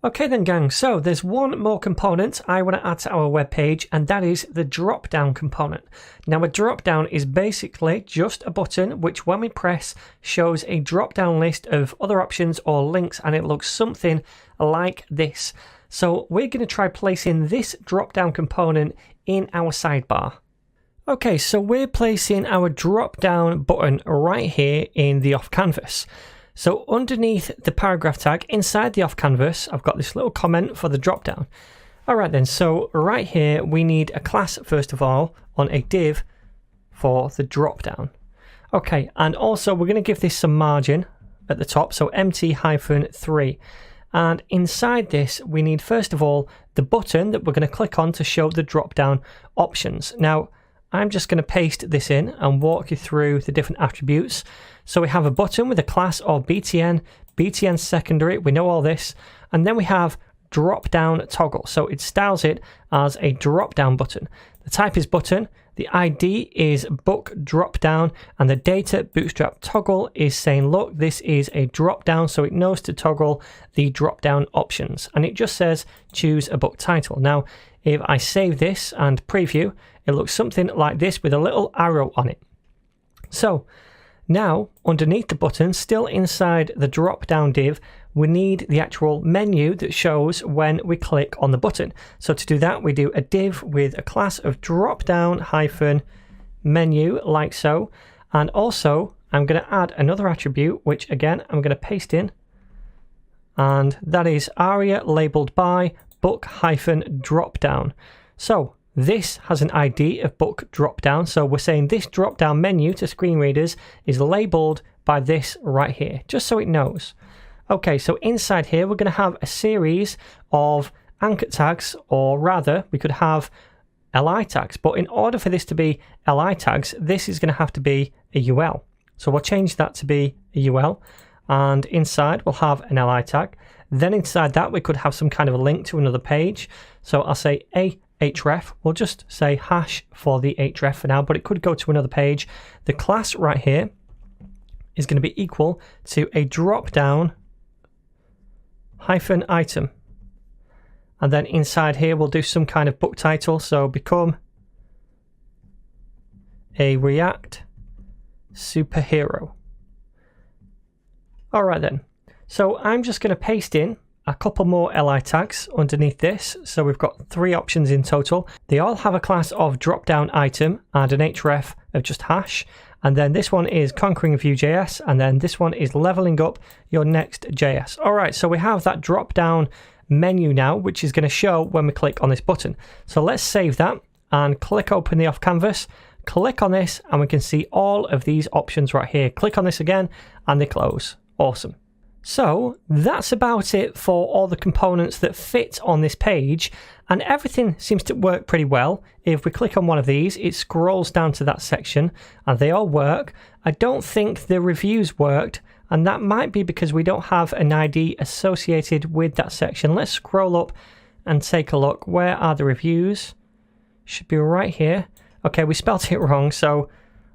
Okay then gang, so there's one more component I want to add to our web page, and that is the drop down component. Now a drop down is basically just a button which when we press shows a drop down list of other options or links, and it looks something like this. So we're going to try placing this drop down component in our sidebar. Okay, so we're placing our drop down button right here in the off canvas. So underneath the paragraph tag inside the off canvas, I've got this little comment for the drop down. Alright then, so right here we need a class first of all on a div for the drop down. Okay, and also we're going to give this some margin at the top, so empty-3. And inside this we need first of all the button that we're going to click on to show the drop down options. Now I'm just going to paste this in and walk you through the different attributes. So we have a button with a class of BTN, BTN secondary, we know all this, and then we have drop down toggle. So it styles it as a drop down button. The type is button, the ID is book drop down, and the data bootstrap toggle is saying, look, this is a drop down, so it knows to toggle the drop down options. And it just says choose a book title. Now, if I save this and preview, it looks something like this with a little arrow on it. So now underneath the button, still inside the drop down div, we need the actual menu that shows when we click on the button. So to do that, we do a div with a class of drop down hyphen menu like so. And also I'm going to add another attribute, which again, I'm going to paste in. And that is aria labeled by book hyphen drop down. So this has an ID of book drop down. So we're saying this drop down menu to screen readers is labeled by this right here, just so it knows. Okay, so inside here, we're going to have a series of anchor tags, or rather we could have li tags. But in order for this to be li tags, this is going to have to be a UL. So we'll change that to be a UL. And inside we'll have an li tag. Then inside that, we could have some kind of a link to another page. So I'll say a href, we'll just say hash for the href for now, but it could go to another page. The class right here is going to be equal to a drop down hyphen item. And then inside here, we'll do some kind of book title. So become a React superhero. All right then. So I'm just going to paste in a couple more li tags underneath this. So we've got 3 options in total. They all have a class of drop down item and an href of just hash. And then this one is conquering Vue.js, and then this one is leveling up your Next.js. All right, so we have that drop down menu now, which is going to show when we click on this button. So let's save that and click open the off canvas, click on this, and we can see all of these options right here. Click on this again and they close. Awesome. So that's about it for all the components that fit on this page, and everything seems to work pretty well. If we click on one of these, it scrolls down to that section and they all work. I don't think the reviews worked, and that might be because we don't have an ID associated with that section. Let's scroll up and take a look. Where are the reviews? Should be right here. Okay, we spelled it wrong, so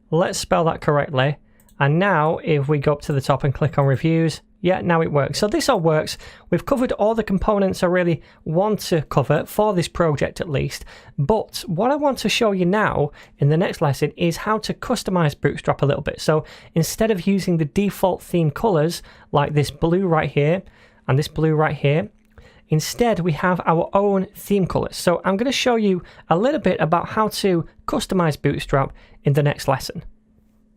let's spell that correctly. And now if we go up to the top and click on reviews, yeah, now it works. So this all works. We've covered all the components I really want to cover for this project at least. But what I want to show you now in the next lesson is how to customize Bootstrap a little bit. So instead of using the default theme colors like this blue right here and this blue right here, instead we have our own theme colors. So I'm going to show you a little bit about how to customize Bootstrap in the next lesson.